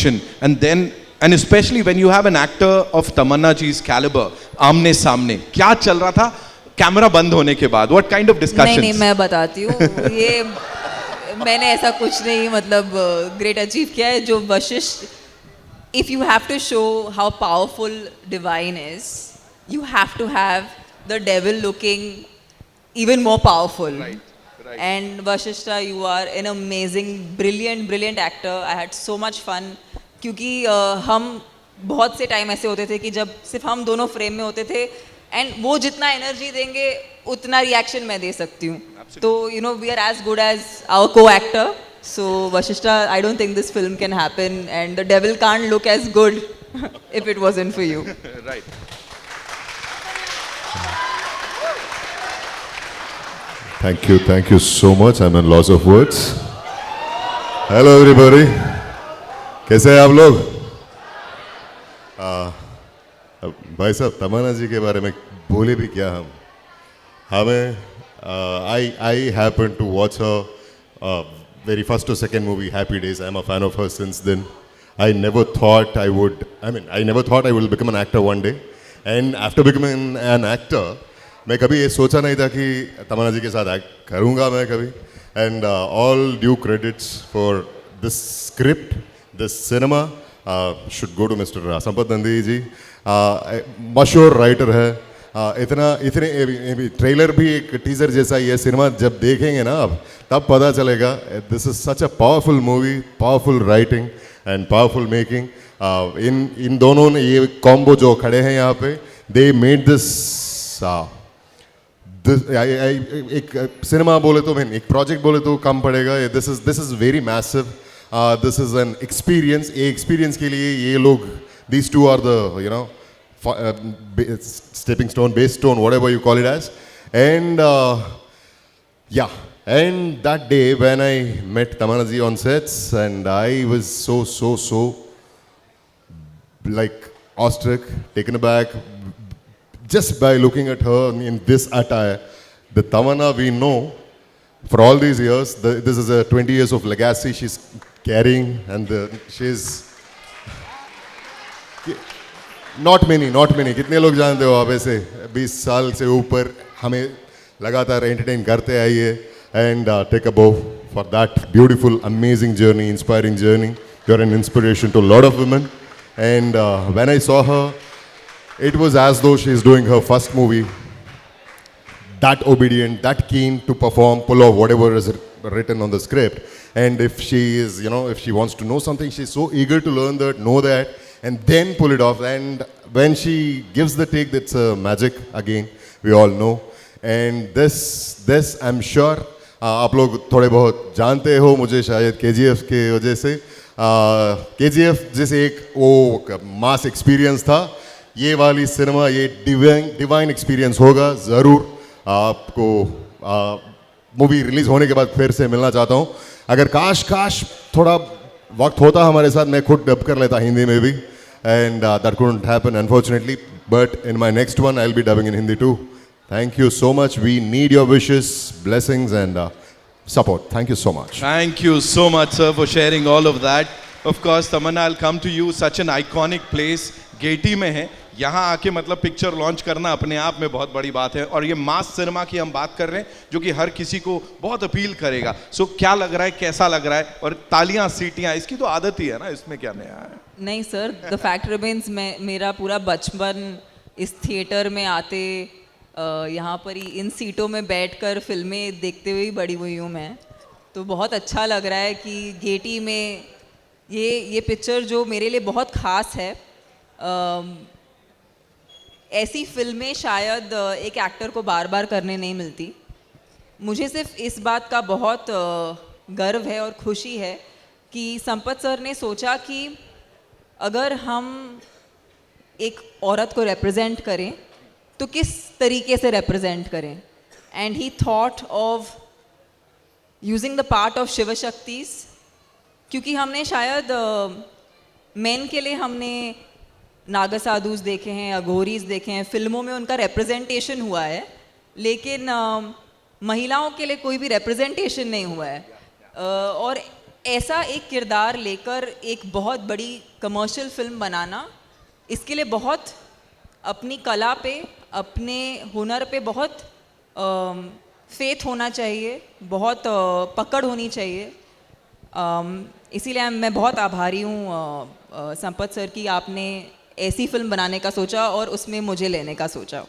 interaction, and especially when you have an actor of Tamanna ji's caliber, आमने सामने क्या चल रहा था कैमरा बंद होने के बाद? What kind of discussions? नहीं मैं बताती हूँ ये मैंने ऐसा कुछ नहीं मतलब ग्रेट अचीव किया है जो Vashishtha. If you have to show how powerful divine is, you have to have the devil looking even more powerful. Right. And Vashishta, you are an amazing, brilliant actor. I had so much fun क्योंकि हम बहुत से time ऐसे होते थे कि जब सिर्फ हम दोनों फ्रेम में होते थे एंड वो जितना एनर्जी देंगे उतना रिएक्शन मैं दे सकती हूँ. तो you know we are as good as our co-actor. So Vashishta, I don't think this film can happen, and the devil can't look as good if it wasn't for you. Right. Thank you so much. I'm at loss of words. Hello everybody. कैसे हैं आप लोग? भाई साहब तमन्ना जी के बारे में बोले भी क्या हम? हमें I happened to watch her very first or second movie, Happy Days. I'm a fan of hers since then. I never thought I will become an actor one day. And after becoming an actor, मैं कभी ये सोचा नहीं था कि तमन्ना जी के साथ act करूँगा मैं कभी. And all due credits for this script, this cinema should go to Mr. Sampath Nandi जी. मशहूर राइटर है. इतने ट्रेलर भी एक टीजर जैसा ही है. सिनेमा जब देखेंगे ना आप तब पता चलेगा. This is such a powerful movie, powerful writing and powerful making. इन दोनों ने ये कॉम्बो जो खड़े हैं यहाँ पे, दे मेड दिस एक सिनेमा बोले तो एक प्रोजेक्ट बोले तो कम पड़ेगा. This is very massive. This is an experience. ये एक्सपीरियंस के लिए ये लोग, these two are the stepping stone, base stone, whatever you call it as. And and that day when I met Tamanna ji on sets, and I was so like awestruck, taken aback just by looking at her in this attire. The Tamanna we know for all these years, this is a 20 years of legacy she's carrying, and she's not many. कितने लोग जानते हो आप ऐसे 20 साल से ऊपर हमें लगातार एंटरटेन करते आइए. And take a bow for that beautiful amazing journey, inspiring journey. You are an inspiration to lot of women. And when I saw her, it was as though she is doing her first movie. That obedient, that keen to perform, pull off whatever is written on the script. And if she is, if she wants to know something, she's so eager to learn that, know that, and then pull it off. And when she gives the take, that's magic again, we all know. And this I'm sure आप लोग थोड़े बहुत जानते हो मुझे शायद KGF के वजह से. KGF जैसे एक वो मास एक्सपीरियंस था, ये वाली सिनेमा ये डिवाइन एक्सपीरियंस होगा ज़रूर. आपको मूवी रिलीज होने के बाद फिर से मिलना चाहता हूँ. अगर काश थोड़ा वक्त होता हमारे साथ, मैं खुद डब कर लेता हिंदी में भी. And that couldn't happen unfortunately, but in my next one I will be dubbing in Hindi too. Thank you so much. We need your wishes, blessings and support. Thank you so much. Thank you so much, sir, for sharing all of that. Of course, Tamanna, I'll come to you. Such an iconic place, Getty में है. यहाँ आके मतलब picture launch करना अपने आप में बहुत बड़ी बात है. और ये मास सिनेमा की हम बात कर रहे हैं जो कि हर किसी को बहुत अपील करेगा. सो क्या लग रहा है, कैसा लग रहा है? और तालियां, सीटियां, इसकी तो आदत ही है ना, इसमें क्या नया है? नहीं सर, द फैक्ट रिमेन्स मेरा पूरा बचपन इस थिएटर में आते यहाँ पर ही इन सीटों में बैठकर फिल्में देखते हुए ही बड़ी हुई हूँ मैं. तो बहुत अच्छा लग रहा है कि गेटी में ये पिक्चर जो मेरे लिए बहुत ख़ास है. ऐसी फिल्में शायद एक एक्टर को बार बार करने नहीं मिलती. मुझे सिर्फ इस बात का बहुत गर्व है और खुशी है कि संपत सर ने सोचा कि अगर हम एक औरत को रिप्रेजेंट करें तो किस तरीके से रिप्रेजेंट करें. And he thought of using the part of Shiv Shaktis, क्योंकि हमने शायद मेन के लिए हमने नागा साधुस देखे हैं, अघोरीज देखे हैं, फिल्मों में उनका रिप्रेजेंटेशन हुआ है, लेकिन महिलाओं के लिए कोई भी रिप्रेजेंटेशन नहीं हुआ है. और ऐसा एक किरदार लेकर एक बहुत बड़ी कमर्शियल फिल्म बनाना, इसके लिए बहुत अपनी कला पे, अपने हुनर पे बहुत फेथ होना चाहिए, बहुत पकड़ होनी चाहिए। इसीलिए मैं बहुत आभारी हूँ संपत सर की, आपने ऐसी फिल्म बनाने का सोचा और उसमें मुझे लेने का सोचा।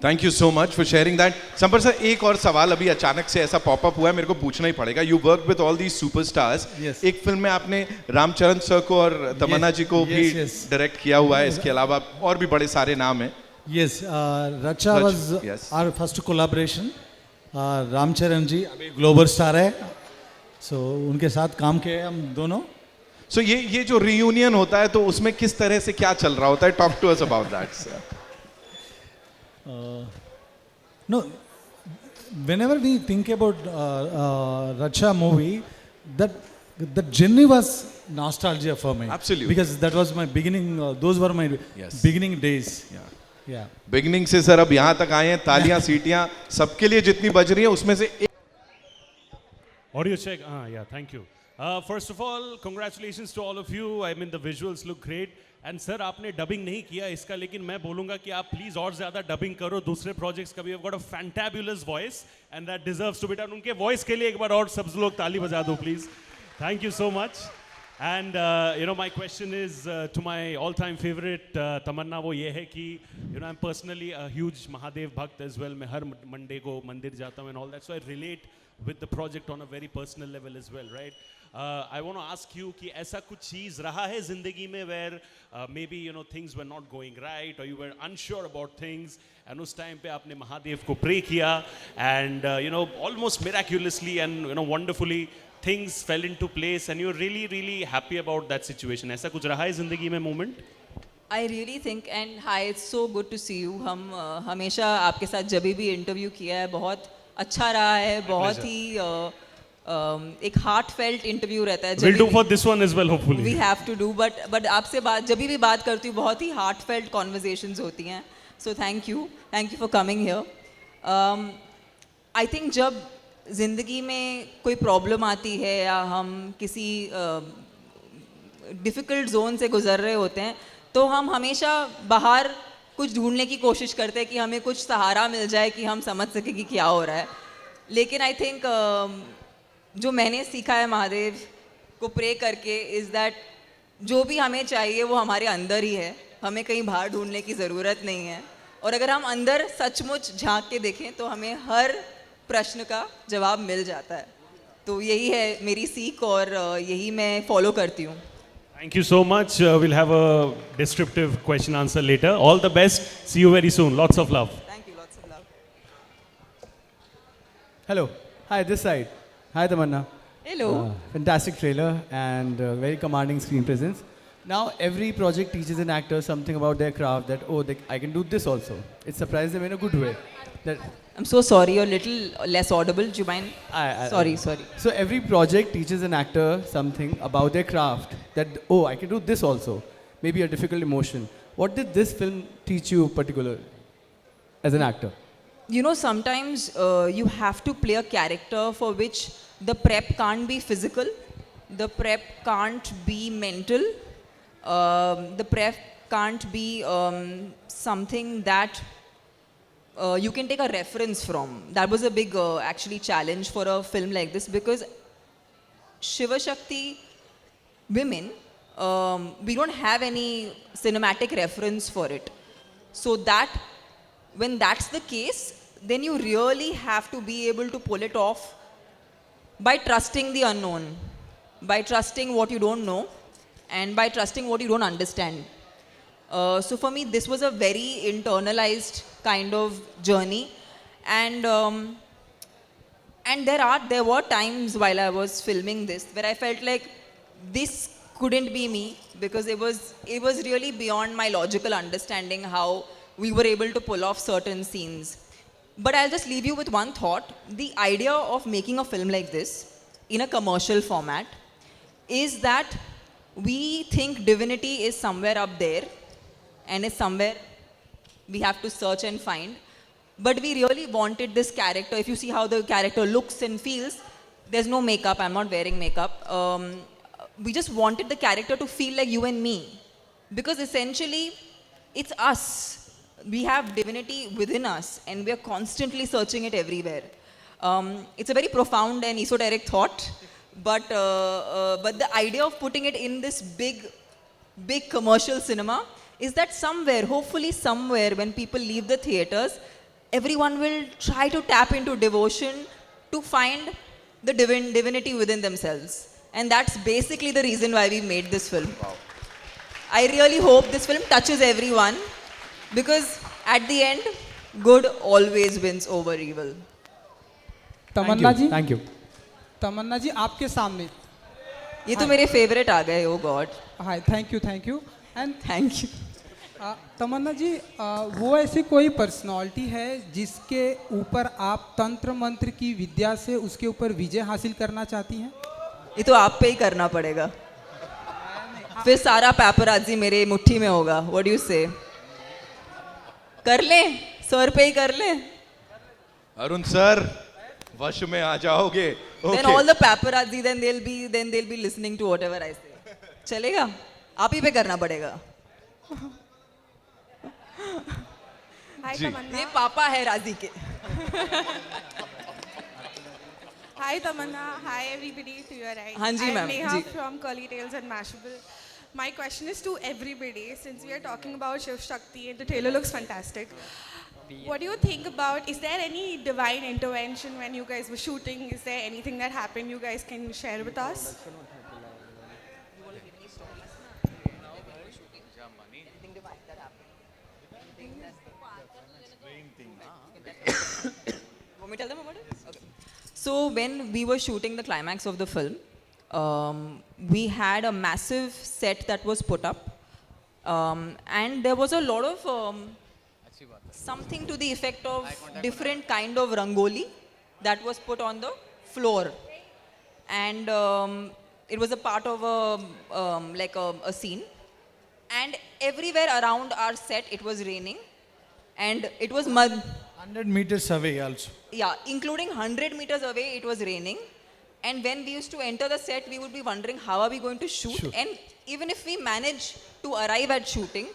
Thank you so much for sharing that. संपर सर, एक और सवाल अभी अचानक से ऐसा पॉपअप हुआ है, मेरे को पूछना ही पड़ेगा। You work with all these superstars. Yes. एक फिल्म में आपने रामचरण सर को और तमन्ना जी को भी yes. डायरेक्ट किया हुआ है, इसके अलावा और भी बड़े सारे नाम हैं। Yes, Racha was yes. our first collaboration. Ramcharan जी अभी ग्लोबल स्टार है, so उनके साथ काम किए हम दोनों। सो ये जो रियूनियन होता है तो उसमें किस तरह से क्या चल रहा होता है? Talk to us about that sir. No, whenever we think about Racha movie, that journey was nostalgia for me. Absolutely. Because that was my beginning. Those were my Yes. beginning days. Yeah. Beginning से sir अब यहाँ तक आए हैं, तालियां सीटियां सबके लिए जितनी बज रही है उसमें से एक Audio check. Yeah, thank you. First of all, congratulations to all of you. I mean, the visuals look great. And sir, आपने डबिंग नहीं किया इसका, लेकिन मैं बोलूँगा कि आप प्लीज़ और ज़्यादा डबिंग करो दूसरे प्रोजेक्ट्स का भी। You've got a fantabulous voice and that deserves to be done. उनके वॉइस के लिए एक बार और सब लोग ताली बजा दो please. Thank you so much. And you know, my question is to my all-time favorite तमन्ना, वो ये है कि you know, I'm personally a huge Mahadev भक्त as well. मैं हर मंडे को मंदिर जाता हूँ and all that, so I relate with the project on a very personal level as well, right? I want to ask you कि ऐसा कुछ चीज़ रहा है ज़िंदगी में where maybe you know things were not going right or you were unsure about things and उस time पे आपने महादेव को pray किया and you know almost miraculously and you know wonderfully things fell into place and you're really really happy about that situation. ऐसा कुछ रहा है ज़िंदगी में moment? I really think and hi, it's so good to see you. हम हमेशा आपके साथ जब भी इंटरव्यू किया है बहुत अच्छा रहा है, बहुत ही एक हार्ट फेल्ट इंटरव्यू रहता है। We'll do for this one as well hopefully. We have to do, but आपसे बात जब भी बात करती हूँ बहुत ही हार्ट फेल्ट कॉन्वर्जेशंस होती हैं। So thank you for coming here. I think जब ज़िंदगी में कोई प्रॉब्लम आती है या हम किसी डिफ़िकल्ट जोन से गुजर रहे होते हैं तो हम हमेशा बाहर कुछ ढूंढने की कोशिश करते हैं कि हमें कुछ सहारा मिल जाए कि हम समझ सके कि क्या हो रहा है। लेकिन आई थिंक जो मैंने सीखा है महादेव को प्रे करके इज़ दैट जो भी हमें चाहिए वो हमारे अंदर ही है, हमें कहीं बाहर ढूंढने की ज़रूरत नहीं है। और अगर हम अंदर सचमुच झांक के देखें तो हमें हर प्रश्न का जवाब मिल जाता है। तो यही है मेरी सीख और यही मैं फॉलो करती हूँ। Thank you so much. We'll have a descriptive question answer later. All the best. See you very soon. Lots of love. Thank you, lots of love. Hello. Hi, this side. Hi, Tamanna. Hello. Fantastic trailer and very commanding screen presence. Now, every project teaches an actor something about their craft that, oh, I can do this also. It surprises them in a good way. That I'm so sorry, you're a little less audible. Do you mind? Sorry. So, every project teaches an actor something about their craft that, oh, I can do this also. Maybe a difficult emotion. What did this film teach you particularly as an actor? You know, sometimes you have to play a character for which the prep can't be physical, the prep can't be mental, the prep can't be something that you can take a reference from. That was a big actually challenge for a film like this because Shiva Shakti women, we don't have any cinematic reference for it. So that when that's the case, then you really have to be able to pull it off by trusting the unknown, by trusting what you don't know, and by trusting what you don't understand. So for me, this was a very internalized kind of journey, and there were times while I was filming this where I felt like this couldn't be me because it was really beyond my logical understanding how we were able to pull off certain scenes. But I'll just leave you with one thought. The idea of making a film like this in a commercial format is that we think divinity is somewhere up there and is somewhere we have to search and find. But we really wanted this character. If you see how the character looks and feels, there's no makeup, I'm not wearing makeup. We just wanted the character to feel like you and me. Because essentially, it's us. We have divinity within us, and we are constantly searching it everywhere. It's a very profound and esoteric thought, but the idea of putting it in this big commercial cinema is that somewhere, hopefully somewhere, when people leave the theaters, everyone will try to tap into devotion to find the divinity within themselves. And that's basically the reason why we made this film. I really hope this film touches everyone, because at the end, good always wins over evil. Tamannaah ji, Thank you. तमन्ना जी आपके सामने. ये तो मेरे favourite आ गए, oh God. Hi, thank you and Thank you. तमन्ना जी, वो ऐसी कोई personality है जिसके ऊपर आप तंत्र मंत्र की विद्या से उसके ऊपर विजय हासिल करना चाहती हैं? ये तो आप पे ही करना पड़ेगा. फिर सारा पैपराजी मेरे मुट्ठी में होगा. What do you say? कर ले, सर पे ही कर ले. अरुण सर, वश में आ जाओगे. Then all the paparazzi, then they'll be listening to whatever I say. चलेगा? आप ही पे करना पड़ेगा. Hi जी. Tamanna. ये पापा है राजी के. Hi Tamanna. Hi everybody to your right. हाँ जी, I'm ma'am. Neha ji. from Curly Tails and Mashable. My question is to everybody, since we are talking about Shiv Shakti and the trailer looks fantastic. What do you think about, is there any divine intervention when you guys were shooting? Is there anything that happened you guys can share with us? Want me to tell them about it? Okay. So when we were shooting the climax of the film, we had a massive set that was put up, and there was a lot of something to the effect of different kind of rangoli that was put on the floor, and it was a part of a scene, and everywhere around our set it was raining, and it was mud. 100 meters away also. Yeah, including 100 meters away, it was raining. And when we used to enter the set, we would be wondering how are we going to shoot? And even if we manage to arrive at shooting,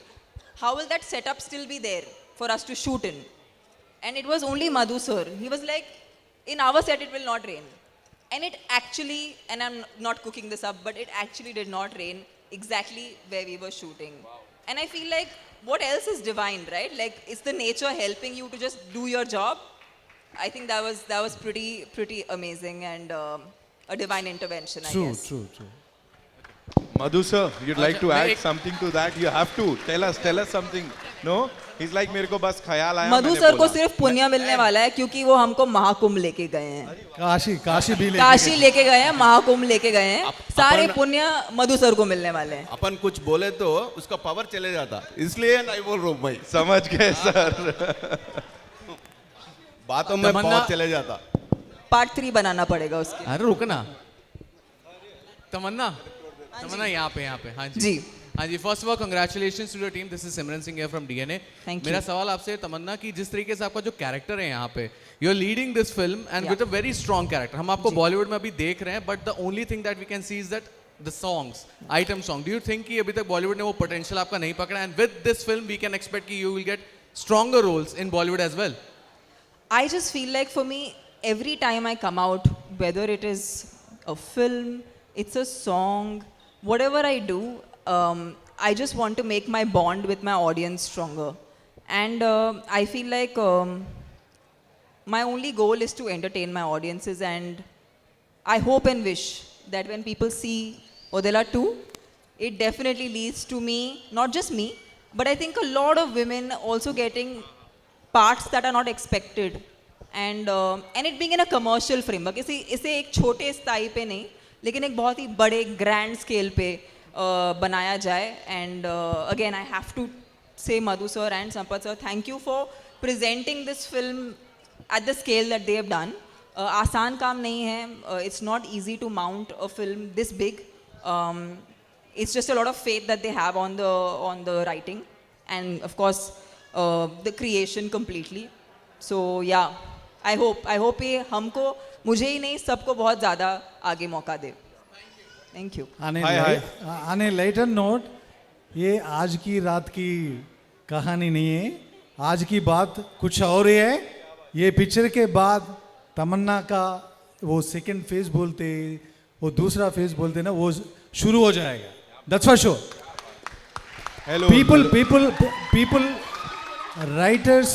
how will that setup still be there for us to shoot in? And it was only Madhu sir. He was like, in our set, it will not rain. And it actually, and I'm not cooking this up, but it actually did not rain exactly where we were shooting. And I feel like, what else is divine, right? Like, is the nature helping you to just do your job? I think that was pretty amazing and a divine intervention, I guess. True. Madhu sir, you'd like to add something to that? You have to. Tell us something. No? He's like, मेरे को बस ख्याल आया. मधु मैंने sir को बोला. सिर्फ पुण्य मिलने वाला है क्योंकि वो हमको महाकुंभ लेके गए हैं. काशी भी काशी लेके गए हैं, महाकुंभ लेके गए हैं. सारे पुण्य मधु सर को मिलने वाले हैं. अपन कुछ बोले तो उसका पावर चले जाता, इसलिए नहीं बोल रहा हूँ भाई. समझ गए सर. बातों में पावर चले जाता. पार्ट 3 बनाना पड़ेगा उसके. अरे रुकना. तमन्ना यहाँ पे हाँ जी. हाँ जी, first of all congratulations to your team. This is Simran Singh from DNA. Thank मेरा you. सवाल आपसे तमन्ना कि जिस तरीके से आपका जो कैरेक्टर है यहाँ पे, you are leading this film and with a very strong character. हम आपको बॉलीवुड में अभी देख रहे हैं, but the only thing that we can see is that the songs, item song. Do you think कि अभी तक बॉलीवुड ने वो पोटेंशियल आपका नहीं पकड़ा, and with this film we can expect कि you will get stronger roles in Bollywood as well? I just feel like for me, every time I come out, whether it is a film, it's a song, whatever I do, I just want to make my bond with my audience stronger. And I feel like my only goal is to entertain my audiences, and I hope and wish that when people see Odela 2, it definitely leads to me, not just me, but I think a lot of women also getting parts that are not expected, and it being in a commercial framework. इसे एक छोटे स्थाई पे नहीं, लेकिन एक बहुत ही बड़े grand scale पे बनाया जाए. And again, I have to say Madhu sir and Sampath sir, thank you for presenting this film at the scale that they have done. आसान काम नहीं है. It's not easy to mount a film this big. It's just a lot of faith that they have on the writing, and of course the creation completely. So yeah, I hope ये हमको मुझे ही नहीं सबको बहुत ज़्यादा आगे मौका दे. Thank you. On a lighter note, ये आज की रात की कहानी नहीं है, आज की बात कुछ और ही है. ये पिक्चर के बाद तमन्ना का वो सेकंड फेज बोलते, वो दूसरा फेज बोलते ना, वो शुरू हो जाएगा. That's for sure. Hello. People, writers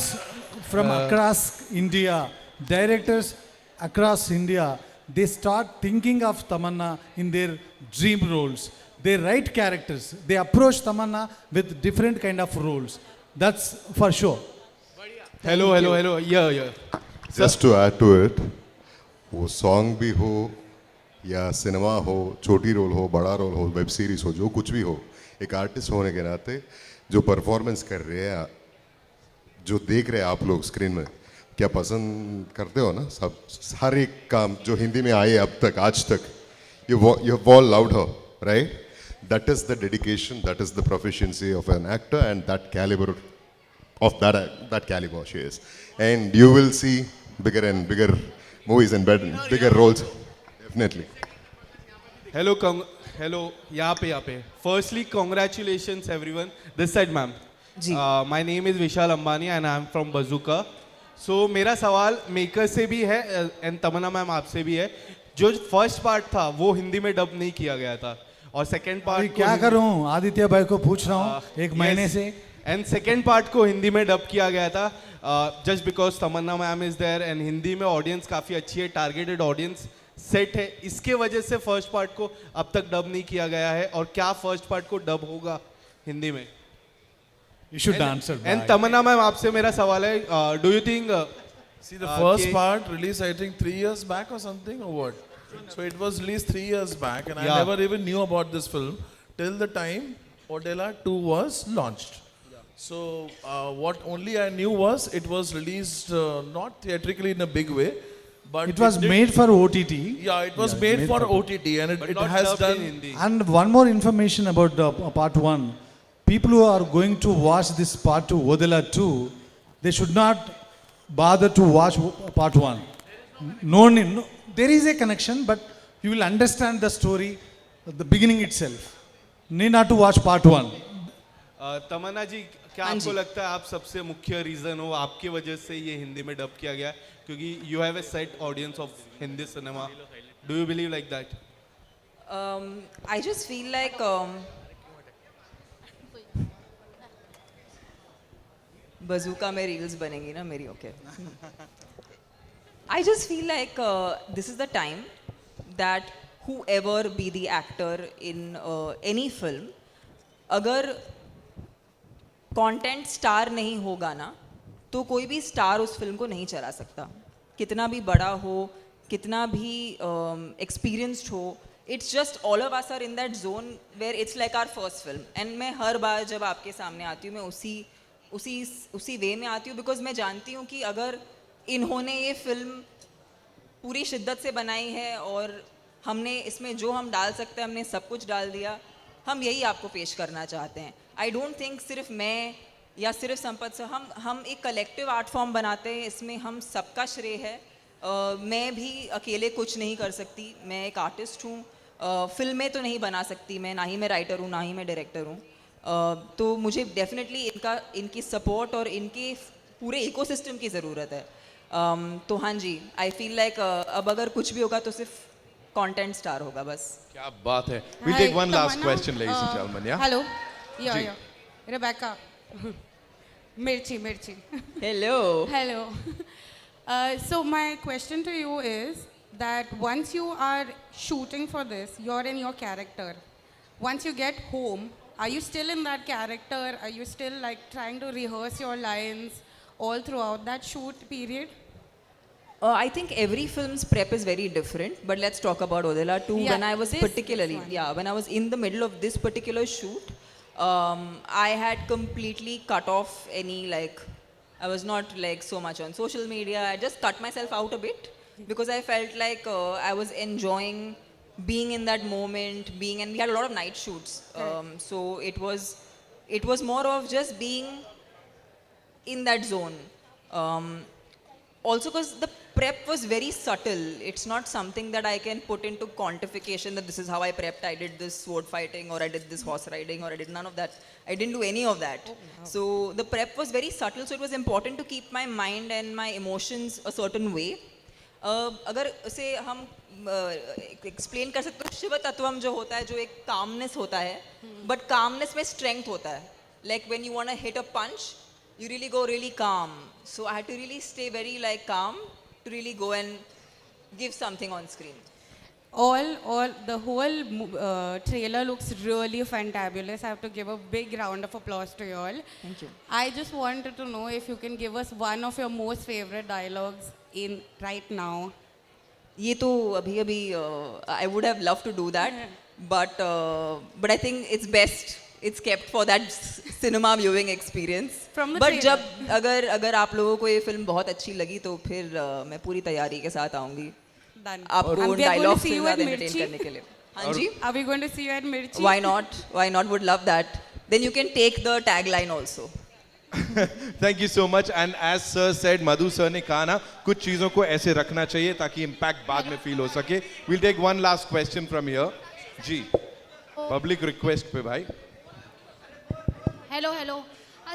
from across India, directors across India, they start thinking of Tamanna in their dream roles. They write characters. They approach Tamanna with different kind of roles. That's for sure. Hello. Yeah. Just to add to it, वो song भी हो या cinema हो, छोटी role हो, बड़ा role हो, web series हो, जो कुछ भी हो, एक आर्टिस्ट होने के नाते जो परफॉर्मेंस कर रहे हैं, जो देख रहे हैं आप लोग स्क्रीन में, क्या पसंद करते हो ना सब, हर एक काम जो हिंदी में आए अब तक, आज तक, you have all loved her, right? That is the dedication, that is the proficiency of an actor and that calibre of that caliber she is, and you will see bigger and bigger movies and bigger roles, definitely. Hello, यहाँ पे. Firstly, congratulations everyone. This side, ma'am. Ji. My name is Vishal Ambani and I am from Bazooka. So मेरा सवाल maker से भी है and Tamannaah ma'am आपसे भी है. जो फर्स्ट पार्ट था वो हिंदी में डब नहीं किया गया था, और सेकंड पार्ट क्या करूं, आदित्य भाई को पूछ रहा हूं एक महीने से. एंड सेकेंड पार्ट को हिंदी में डब किया गया था, just because Tamannaah ma'am is there, and Hindi में ऑडियंस काफ़ी अच्छी है, टारगेटेड ऑडियंस सेट है, इसके वजह से फर्स्ट पार्ट को अब तक डब नहीं किया गया है. और क्या फर्स्ट पार्ट को डब होगा हिंदी में? You should answer. And Tamannaah ma'am आपसे मेरा सवाल है, do you think See, the first part released, I think, 3 years back or something, or what? So it was released 3 years back, and I Yeah. never even knew about this film till the time Odella 2 was launched. So what only I knew was it was released not theatrically in a big way, but It was did- made for OTT. Yeah, it was made for OTT, and it not has dubbed done. in Hindi? And one more information about part 1. People who are going to watch this part 2, Odella 2, they should not bother to watch part 1. No, there is a connection, but you will understand the story at the beginning itself. Need not to watch part 1. तमन्ना जी, क्या आपको लगता है आप सबसे मुख्य reason हो, आपकी वजह से ये हिंदी में डब किया गया, क्योंकि you have a set audience of Hindi cinema? Do you believe like that? I just feel like बजूका में रील्स बनेंगी ना मेरी. Okay. I just feel like this is the time that whoever be the actor in any film, अगर content star नहीं होगा ना, तो कोई भी स्टार उस फिल्म को नहीं चला सकता, कितना भी बड़ा हो, कितना भी एक्सपीरियंस्ड हो. It's just all of us are in that zone where it's like our first film. And मैं हर बार जब आपके सामने आती हूँ, मैं उसी वे में आती हूँ, बिकॉज मैं जानती हूँ कि अगर इन्होंने ये फिल्म पूरी शिद्दत से बनाई है और हमने इसमें जो हम डाल सकते हैं हमने सब कुछ डाल दिया, हम यही आपको पेश करना चाहते हैं. आई डोंट थिंक सिर्फ मैं या सिर्फ संपत सर, हम एक कलेक्टिव आर्ट फॉर्म बनाते हैं, इसमें हम सबका श्रेय है. मैं भी अकेले कुछ नहीं कर सकती, मैं एक आर्टिस्ट हूँ, फिल्में तो नहीं बना सकती मैं, ना ही मैं राइटर हूँ, ना ही मैं डायरेक्टर हूँ. तो मुझे डेफिनेटली इनकी सपोर्ट और इनके पूरे इकोसिस्टम की ज़रूरत है. तो हाँ जी, आई फील लाइक अब अगर कुछ भी होगा तो सिर्फ कंटेंट स्टार होगा बस. क्या बात है. We'll take one last question, ladies and gentlemen. Yeah. Hello. Yeah. Rebecca. Mirchi. Hello. Hello. So my question to you is that once you are shooting for this, you're in your character. Once you get home, are you still in that character? Are you still like trying to rehearse your lines all throughout that shoot period? I think every film's prep is very different, but let's talk about Odella 2. Yeah, When I was this when I was in the middle of this particular shoot, I had completely cut off any I was not so much on social media. I just cut myself out a bit because I felt like I was enjoying being in that moment, and we had a lot of night shoots. So it was more of just being in that zone. Also because prep was very subtle. It's not something that I can put into quantification that this is how I prepped. I did this sword fighting, or I did this horse riding, or I did none of that. I didn't do any of that. So the prep was very subtle. So it was important to keep my mind and my emotions a certain way. अगर उसे हम explain कर सकते हो, शिव तत्वम जो होता है, जो एक कामनेस होता है, बट कामनेस में स्ट्रेंथ होता है. Like when you want to hit a punch, you really go really calm. So I had to really stay very like calm to really go and give something on screen. The whole trailer looks really fantabulous. I have to give a big round of applause to you all. Thank you. I just wanted to know if you can give us one of your most favorite dialogues in right now. ये तो अभी I would have loved to do that, but I think it's best. It's kept for that cinema viewing experience. From the But trailer. जब अगर आप लोगों को ये film बहुत अच्छी लगी तो फिर मैं पूरी तैयारी के साथ आऊंगी Done. आपको And we are going to dialogues see के you साथ at एंटरटेन Mirchi. करने के लिए. हाँ जी. Are we going to see you at Mirchi? Why not? Why not? Would love that. Then you can take the tagline also. Thank you so much. And as sir said, Madhu sir ने कहा ना, कुछ चीज़ों को ऐसे रखना चाहिए ताकि इम्पैक्ट बाद में फील हो सके. Will take one last question from here. जी, पब्लिक रिक्वेस्ट पे भाई. Hello hello,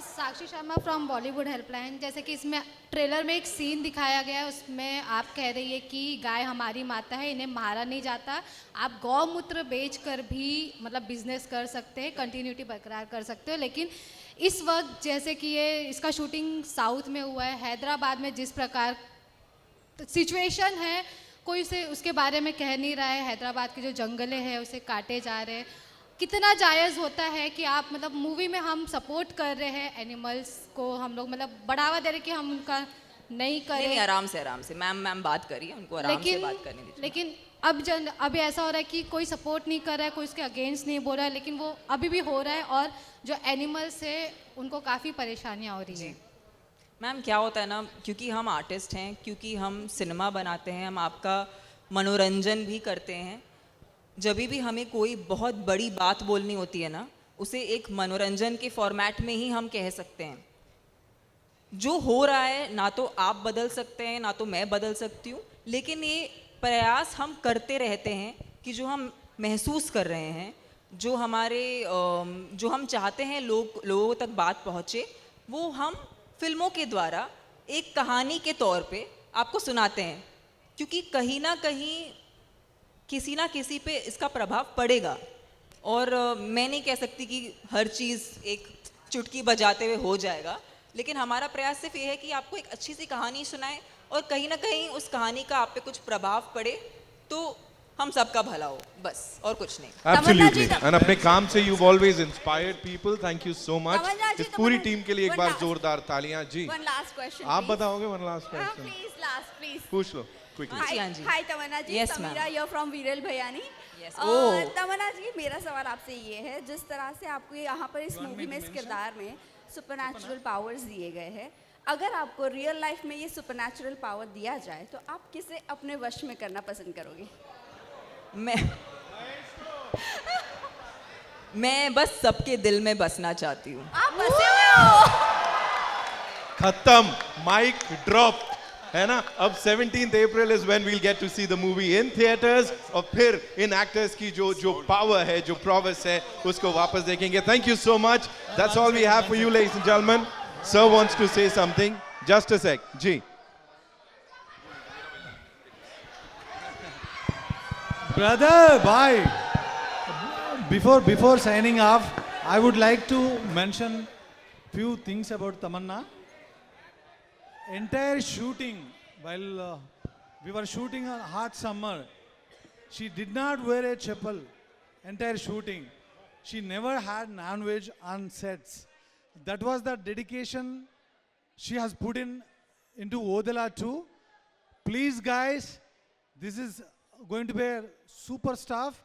Sakshi Sharma from Bollywood helpline. जैसे कि इसमें ट्रेलर में एक सीन दिखाया गया है, उसमें आप कह रही है कि गाय हमारी माता है, इन्हें मारा नहीं जाता. आप गौमूत्र बेचकर भी मतलब बिजनेस कर सकते हैं, कंटिन्यूटी बरकरार कर सकते हो. लेकिन इस वक्त जैसे कि इसका शूटिंग साउथ में हुआ है, हैदराबाद में जिस प्रकार सिचुएशन है, कोई उसे उसके बारे में कह नहीं रहा है. हैदराबाद के जो जंगले हैं उसे काटे जा रहे हैं. कितना जायज़ होता है कि आप मतलब मूवी में हम सपोर्ट कर रहे हैं एनिमल्स को, हम लोग मतलब बढ़ावा दे रहे कि हम उनका नहीं करें. नहीं, आराम से मैम बात करिए, उनको आराम से बात करने दीजिए. लेकिन अब ऐसा हो रहा है कि कोई सपोर्ट नहीं कर रहा है, कोई उसके अगेंस्ट नहीं बोल रहा है, लेकिन वो अभी भी हो रहा है और जो एनिमल्स है उनको काफ़ी परेशानियाँ हो रही हैं. मैम क्या होता है ना, क्योंकि हम आर्टिस्ट हैं, क्योंकि हम सिनेमा बनाते हैं, हम आपका मनोरंजन भी करते हैं. जब भी हमें कोई बहुत बड़ी बात बोलनी होती है ना, उसे एक मनोरंजन के फॉर्मेट में ही हम कह सकते हैं. जो हो रहा है ना तो आप बदल सकते हैं ना तो मैं बदल सकती हूँ, लेकिन ये प्रयास हम करते रहते हैं कि जो हम महसूस कर रहे हैं, जो हम चाहते हैं लोगों तक बात पहुँचे, वो हम फिल्मों के द्वारा एक कहानी के तौर पे आपको सुनाते हैं. क्योंकि कहीं ना कहीं किसी ना किसी पे इसका प्रभाव पड़ेगा. और मैं नहीं कह सकती कि हर चीज़ एक चुटकी बजाते हुए हो जाएगा, लेकिन हमारा प्रयास सिर्फ ये है कि आपको एक अच्छी सी कहानी सुनाएं और कहीं ना कहीं उस कहानी का आप पे कुछ प्रभाव पड़े तो हम सबका भला हो, बस और कुछ नहीं. Absolutely. And अपने काम से you've always inspired people. Thank you so much. इस पूरी टीम के लिए एक बार जोरदार तालियां. जी, One last question. आप बताओगे one last question? Please, last, please. पूछ लो quickly. Hi, Tamanna ji. Yes, Samira ma'am. here from Viral Bhayani. Yes. तमन्ना जी, मेरा सवाल आपसे ये है, जिस तरह से आपको यहाँ पर इस मूवी में, इस किरदार में सुपरनैचुरल पावर्स दिए गए हैं, अगर आपको रियल लाइफ में ये सुपरनैचुरल पावर दिया जाए तो आप किसे अपने वश में करना पसंद करोगे? मैं बस सबके दिल में बसना चाहती हूँ. आप बसे हुए हो. खत्म, माइक ड्रॉप, है ना. अब 17th April is when we'll get to see the movie in theaters. और फिर इन एक्टर्स की जो पावर है, जो प्रोवेस है, उसको वापस देखेंगे. Thank you so much. That's all we have for you, ladies and gentlemen. Sir wants to say something. Just a sec. Ji. Brother, bye. Before signing off, I would like to mention few things about Tamanna. Entire shooting, while we were shooting on hot summer, she did not wear a chappal. Entire shooting, she never had non-veg on sets. That was the dedication she has put into Odala too. Please, guys, this is going to be a super stuff.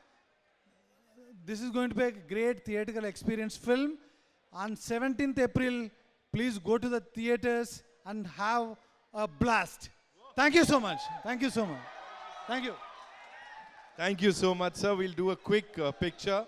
This is going to be a great theatrical experience film. On 17th April, please go to the theaters and have a blast. Thank you so much. Thank you so much. Thank you. Thank you so much, sir. We'll do a quick picture.